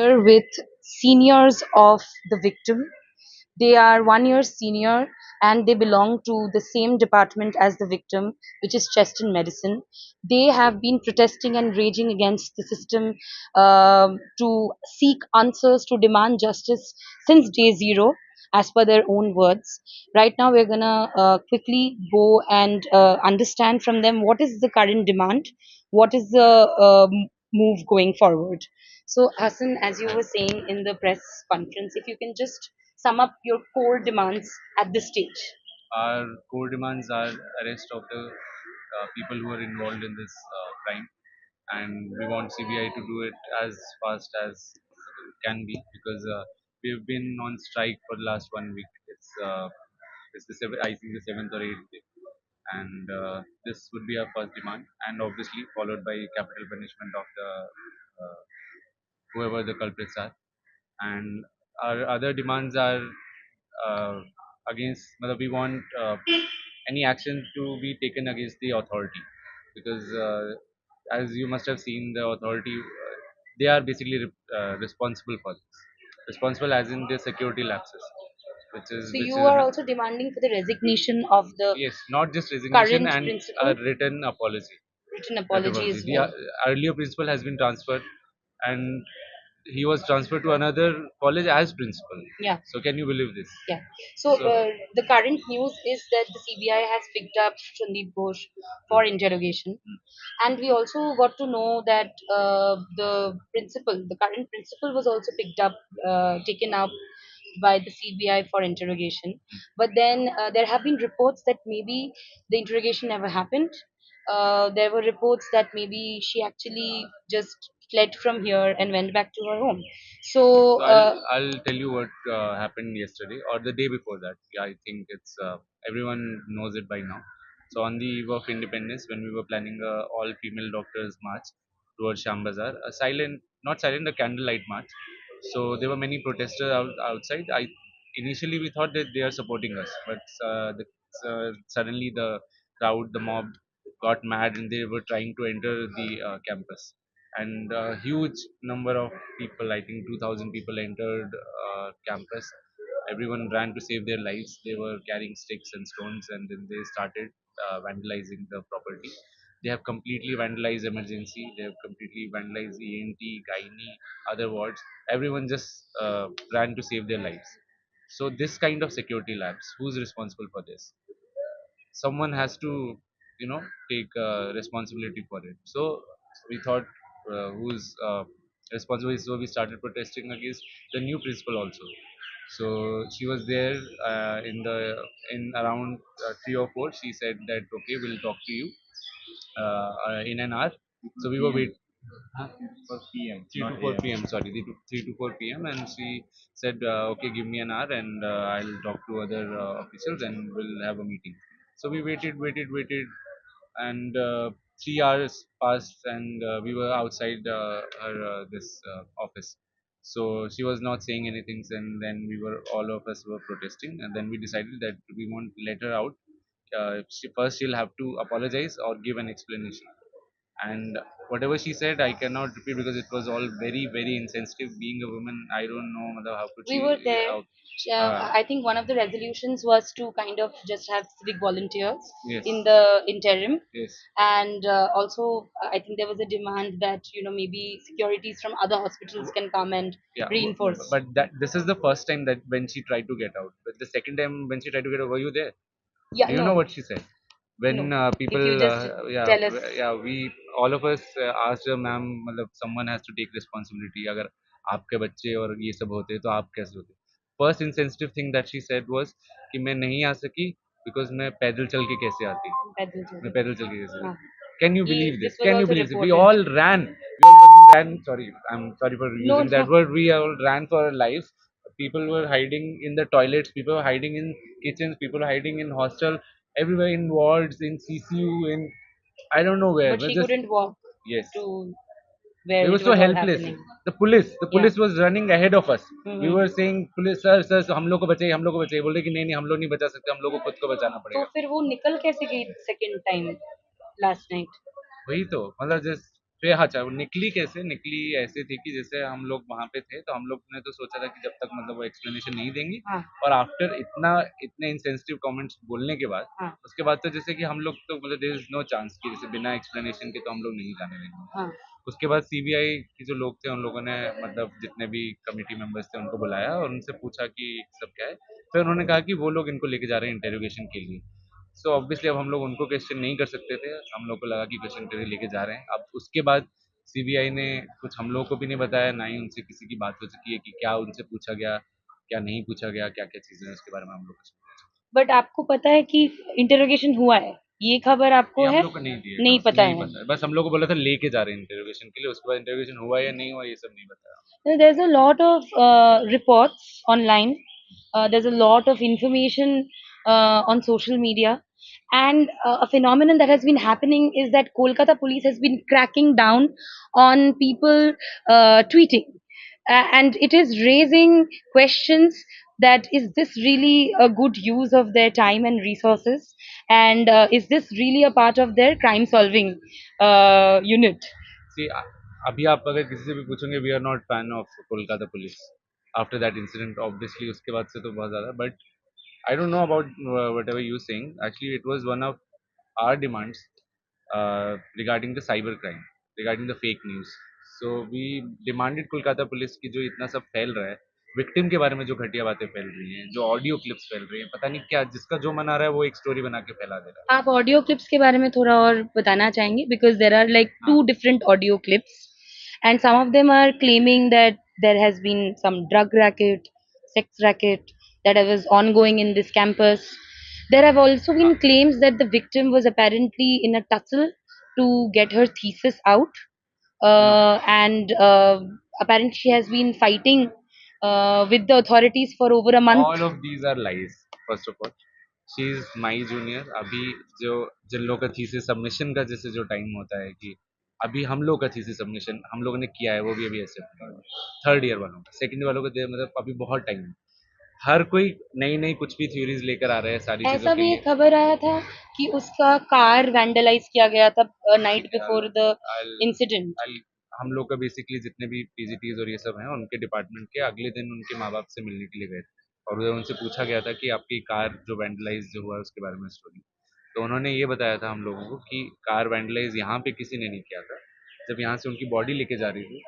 here with seniors of the victim. They are 1 year senior and they belong to the same department as the victim, which is chest and medicine. They have been protesting and raging against the system to seek answers, to demand justice since day zero, as per their own words. Right now, we're gonna quickly go and understand from them what is the current demand, what is the move going forward. So, Hassan, as you were saying in the press conference, if you can just sum up your core demands at this stage. Our core demands are arrest of the people who are involved in this crime, and we want CBI to do it as fast as it can be because we've been on strike for the last 1 week. It's I think the seventh or eighth day, and this would be our first demand, and obviously followed by capital punishment of the whoever the culprits are. And our other demands are uh, against we want any action to be taken against the authority because as you must have seen the authority they are basically responsible for this, responsible as in the security lapses, So which you is are also demanding for the resignation of the yes, not just resignation current and a principal, written apology. written Written apology apology. as The well. earlier principal has been transferred, and he was transferred to another college as principal. Yeah. So can you believe this? Yeah. So So the current news is that the CBI has picked up Sandeep Ghosh for interrogation, and we also got to know that the current principal, was also picked up, taken up by the CBI for interrogation. But then there have been reports that maybe the interrogation never happened. There were reports that maybe she actually just fled from here and went back to her home. So So I'll tell you what happened yesterday or the day before that. Yeah, I think it's everyone knows it by now. So on the eve of Independence, when we were planning a all-female doctors march towards Sham Bazaar, a silent, not silent, a candlelight march. So there were many protesters outside. I initially we thought that they are supporting us, but suddenly the crowd, the mob, got mad and they were trying to enter the campus, and a huge number of people, I think 2000 people entered campus. Everyone ran to save their lives. They were carrying sticks and stones, and then they started vandalizing the property. They have completely vandalized emergency. They have completely vandalized ENT, gynae, other wards. Everyone just ran to save their lives. So this kind of security labs, who's responsible for this? Someone has to, take responsibility for it. So we thought who's responsible, so we started protesting against the new principal also. So she was there in around 3 or 4. She said that okay, we'll talk to you in an hour. So we were wait. Huh? 3 to 4 p.m. Sorry, 3 to 4 p.m. And she said, okay, give me an hour and I'll talk to other officials and we'll have a meeting. So we waited, and 3 hours passed, and we were outside her this office. So she was not saying anything, and then all of us were protesting, and then we decided that we won't let her out. First, she'll have to apologize or give an explanation. And whatever she said, I cannot repeat because it was all very, very insensitive. Being a woman, I don't know how could we she. were there. Uh, I think one of the resolutions was to kind of just have civic volunteers yes, in the interim, yes. and also I think there was a demand that maybe securities from other hospitals can come and Yeah, reinforce. but that this is the first time that when she tried to get out. But the second time when she tried to get out, were you there? Yeah, Do you know no, what she said? When no. If you people, just tell us. yeah, we all of us asked her, ma'am, someone has to take responsibility. अगर आपके बच्चे और ये सब होते तो आप कैसे होते? First insensitive thing that she said was कि मैं नहीं आ सकी because मैं पैदल चल के कैसे आती? पैदल मैं चले. पैदल चल के कैसे हाँ. आती? Can you believe This this? was Can you also believe this? We reported. all ran. We all fucking ran. Sorry, I'm sorry for No, using that no. word. We all ran for our lives. People were hiding in the toilets. People were hiding in kitchens. People were hiding in hostel. Everywhere, in wards, in CCU, in I don't know where. But We're she just couldn't walk yes. to where We were it so was all helpless. happening. The Yeah. police was running ahead of us. We hmm. were saying, police sir, sir, हम लोग को बचाइए, हम लोग को बचाइए. बोल रहे कि नहीं नहीं, हम लोग नहीं बचा सकते, हम लोग को खुद को बचाना तो पड़ेगा. फिर वो निकल कैसे गई सेकंड टाइम लास्ट नाइट? वही तो मतलब just फिर अच्छा वो निकली कैसे निकली, ऐसे थी कि जैसे हम लोग वहाँ पे थे तो हम लोग ने तो सोचा था कि जब तक मतलब वो एक्सप्लेनेशन नहीं देंगी, हाँ, और आफ्टर इतने इनसेंसिटिव कमेंट्स बोलने के बाद, हाँ, उसके बाद तो जैसे कि हम लोग तो मतलब देयर इज नो चांस कि जैसे बिना एक्सप्लेनेशन के तो हम लोग नहीं जाने देंगे। हाँ। उसके बाद सीबीआई के जो लोग थे उन लोगों ने मतलब जितने भी कमिटी मेंबर्स थे उनको बुलाया और उनसे पूछा कि सब क्या है। फिर उन्होंने कहा कि वो लोग इनको लेके जा रहे हैं इंटेरोगेशन के लिए। सो ऑब्वियसली अब हम लोग उनको क्वेश्चन नहीं कर सकते थे, हम लोग को लगा कि क्वेश्चन करके लेके जा रहे हैं। अब उसके बाद सीबीआई ने कुछ हम लोगों को भी नहीं बताया, ना ही उनसे किसी की बात हो चुकी है कि क्या उनसे पूछा गया, क्या नहीं पूछा गया, क्या क्या चीज़ें हैं उसके बारे में हम लोग कुछ नहीं जानते। बट आपको पता है कि इंटरोगेशन हुआ है, ये खबर ये आपको हम है? लोग को नहीं नहीं दिएगा, पता नहीं है। पता है, बस हम लोग को बोला था लेके जा रहे हैं इंटरोगेशन के लिए, उसके बाद इंटरोगेशन हुआ या नहीं हुआ ये सब नहीं बताया। There's a lot of reports online. There's a lot of information on social media. And a phenomenon that has been happening is that Kolkata police has been cracking down on people tweeting. And it is raising questions that is this really a good use of their time and resources? And is this really a part of their crime solving unit? सी अभी आप अगर किसी से भी पूछोगे we are not fan of Kolkata police after that incident, obviously उसके बाद से तो बहुत ज़्यादा, but I don't know about whatever you're saying. Actually, it was one of our demands regarding the cyber crime, regarding the fake news. So we demanded Kolkata police की जो इतना सब फैल रहा है, विक्टिम के बारे में जो घटिया बातें फैल रही हैं, जो ऑडियो क्लिप्स फैल रही हैं, पता नहीं क्या जिसका जो मन आ रहा है वो एक स्टोरी बना के फैला दे रहा आप ऑडियो क्लिप्स के बारे में थोड़ा और बताना चाहेंगे बिकॉज देर आर लाइक है। टू हाँ, different audio clips and some of them are claiming that there has been some drug racket sex racket that was ongoing in this campus. There have also been हाँ, claims that the victim was apparently in a tussle to get her thesis out, no. and apparently she has been fighting with the authorities for over a month. All of these are lies. First of all she is my junior. अभी जो जिन लोगों का thesis submission का जैसे जो time होता है कि अभी हम लोग का थीसिस सबमिशन हम लोगों ने किया है वो भी अभी एक्सेप्ट नहीं हुआ। थर्ड ईयर वालों का, सेकंड वालों का मतलब अभी बहुत टाइम है। हर कोई नई नई कुछ भी थ्योरीज लेकर आ रहे हैं सारी चीज़ों ऐसा के भी एक लिए। खबर आया था कि उसका कार वैंडलाइज किया गया था night before the I'll, incident. I'll, हम लोग का बेसिकली जितने भी पीजीटीज और ये सब हैं उनके डिपार्टमेंट के अगले दिन उनके माँ बाप से मिलने के लिए गए थे और उधर उनसे पूछा गया था कि आपकी कार जो वैंडलाइज जो हुआ है उसके बारे में स्टोरी। तो उन्होंने ये बताया था हम लोगों को कि कार वैंडलाइज यहाँ पे किसी ने नहीं किया था। जब यहाँ से उनकी बॉडी लेके जा रही थी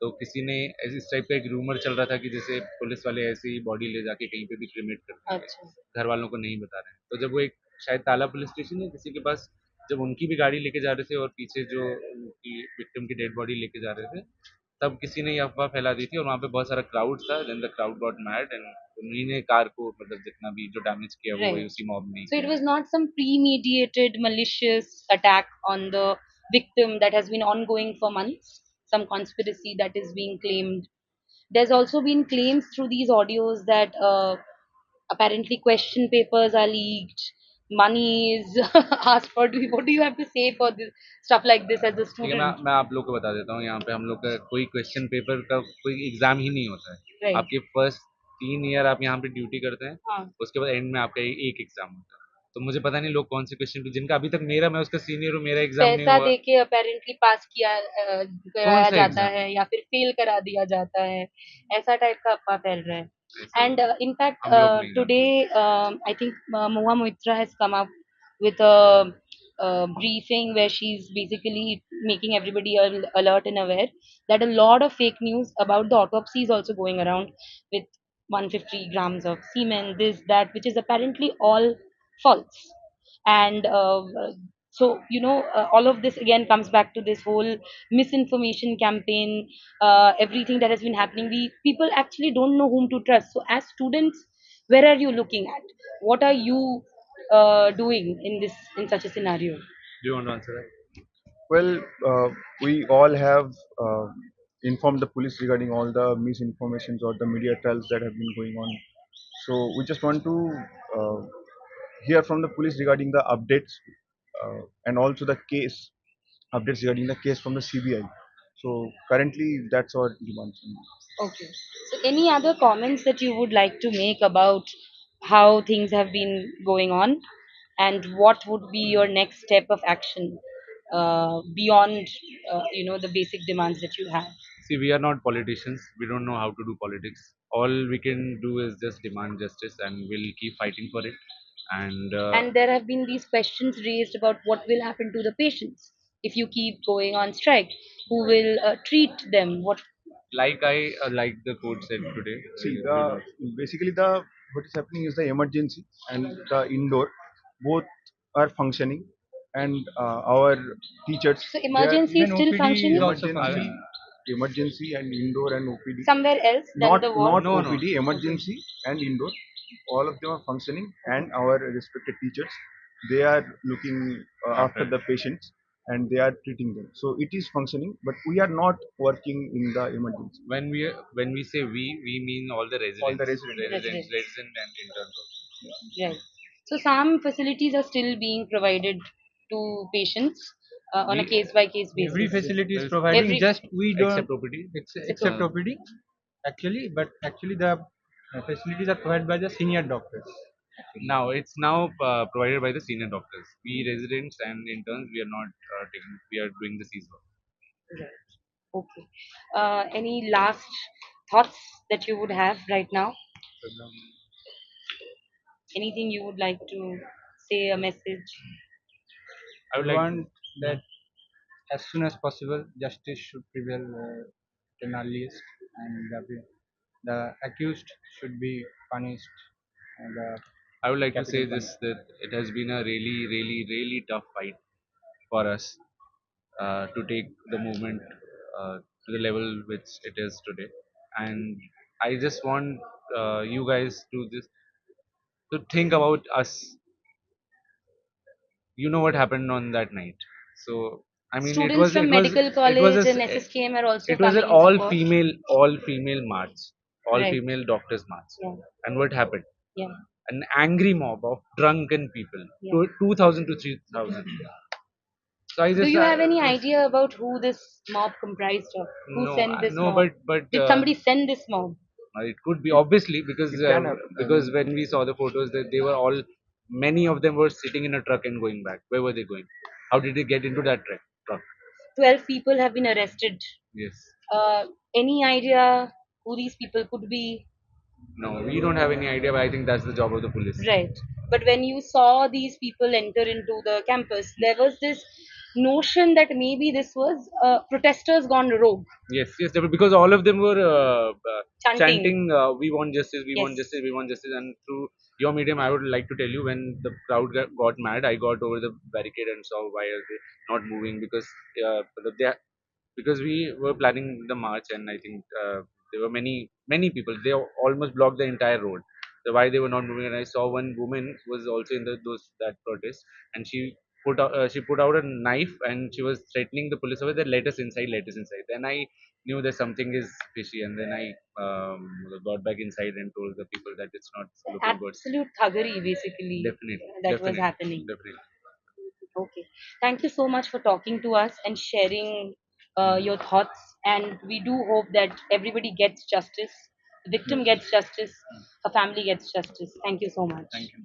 तो किसी ने इस टाइप का एक रूमर चल रहा था कि जैसे पुलिस वाले ऐसे ही बॉडी ले जाके कहीं पे भी क्रिमेट कर देंगे, अच्छा. घर वालों को नहीं बता रहे हैं। तो जब वो एक शायद ताला पुलिस स्टेशन है किसी के पास, जब उनकी भी गाड़ी लेके जा रहे थे और पीछे जो उनकी विक्टिम की डेड बॉडी लेके जा रहे थे, तब किसी ने ये अफवाह फैला दी थी और वहाँ पे बहुत सारा क्राउड था। Then the crowd got mad and उन्हीं ने कार को मतलब जितना भी जो डैमेज किया वो वही Right. उसी मॉब ने ही So it किया was है। not some premeditated malicious attack on the victim that has been ongoing for months, some conspiracy that is being claimed. There's also been claims through these audios that apparently question papers are leaked, money is asked for. What do you have to say for this stuff like this as a ठीक है, student? मैं आप लोग को बता देता हूँ, यहाँ पे हम लोग का कोई क्वेश्चन पेपर का कोई एग्जाम ही नहीं होता है। Right. आपके फर्स्ट 3 ईयर आप यहाँ पे ड्यूटी करते हैं, हाँ. उसके बाद एंड में आपका एक एग्जाम होता है। तो मुझे पता नहीं लोग कौन से क्वेश्चन पे, जिनका अभी तक मेरा मैं उसका सीनियर हूँ, मेरा एग्जाम नहीं पैसा हुआ। देके अपेरेंटली पास किया कौन कराया सा जाता एग्जाम? है या फिर फेल करा दिया जाता है, ऐसा टाइप का अफवाह फैल रहा है. ऐसा एंड in fact हम लोग नहीं today जानते। I think Moha Moitra has come up with a briefing where she's basically making everybody alert and aware that a lot of fake news about the autopsy is also going around with 150 grams of semen, this, that, which is apparently all false. And so all of this again comes back to this whole misinformation campaign. Everything that has been happening, we people actually don't know whom to trust. So as students, where are you looking at? What are you doing in such a scenario? Do you want to answer that? Well, we all have informed the police regarding all the misinformations or the media trials that have been going on. So we just want to uh, hear from the police regarding the updates and also the case updates regarding the case from the CBI. So currently, that's our demand. Okay. So any other comments that you would like to make about how things have been going on and what would be your next step of action? beyond the basic demands that you have. See, we are not politicians. We don't know how to do politics. All we can do is just demand justice, and we'll keep fighting for it. And And there have been these questions raised about what will happen to the patients if you keep going on strike. Who will treat them? What? like the court said today, See, we the don't. basically the what is happening is the emergency and the indoor both are functioning, and our teachers, So they are emergency is Even still OPD is functioning also emergency, functioning. emergency and indoor and OPD, somewhere else than not the ward. not No, no. OPD, emergency and indoor, all of them are functioning, and our respected teachers, they are looking after After the patients, and they are treating them. So it is functioning, but we are not working in the emergency. when we say we mean all the All the residents, residents. Residents. resident and interns also. Right. So some facilities are still being provided to patients on a We case by case Every basis. facility is there's providing, Every just we don't, except OPD. except Uh, OPD actually, but actually the facilities are provided by the senior doctors. Now it's now provided by the senior doctors. We residents and interns, we are not taking. We are doing the CIS work. Right. Okay. Any last thoughts that you would have right now? Anything you would like to say, a message? I We would like to. want that as soon as possible justice should prevail in earliest, and the accused should be punished, and the I would like to say capital this, punishment. that it has been a really, really, really tough fight for us to take the movement to the level which it is today. And I just want you guys to think about us. You know what happened on that night. So I mean, it Students was from it was medical it was a college and s- SSKM are also it was an coming in support. all female march, all Right. female doctors march. Yeah. And what happened? Yeah. An angry mob of drunken people, Yeah. 2,000 to 3,000. So I Do just you have any idea about who this mob comprised of? Who no, sent this no, mob? but Did somebody send this mob? it could be, obviously, It can happen. I because mean, when we saw the photos, that they were all, many of them were sitting in a truck and going back. Where were they going? How did they get into that truck? 12 people have been arrested. Yes. Uh, any idea who these people could be? No, we don't have any idea, but I think that's the job of the police. Right. But when you saw these people enter into the campus, there was this notion that maybe this was protesters gone rogue, Yes, yes, because all of them were chanting. chanting, "We want justice, we Yes. want justice, we want justice." And through your medium, I would like to tell you, when the crowd got mad, I got over the barricade and saw why are they not moving, because they because we were planning the march, and I think there were many people. They almost blocked the entire road. So why they were not moving? And I saw one woman was also in that protest, and she put out a knife, and she was threatening the police over there. Let us inside. Then I knew that something is fishy, and then I got back inside and told the people that it's not looking good. Absolute thuggery, basically, Definitely, that was definitely, happening. definitely. Okay. Thank you so much for talking to us and sharing your thoughts. And we do hope that everybody gets justice, the victim gets justice, her family gets justice. Thank you so much. Thank you.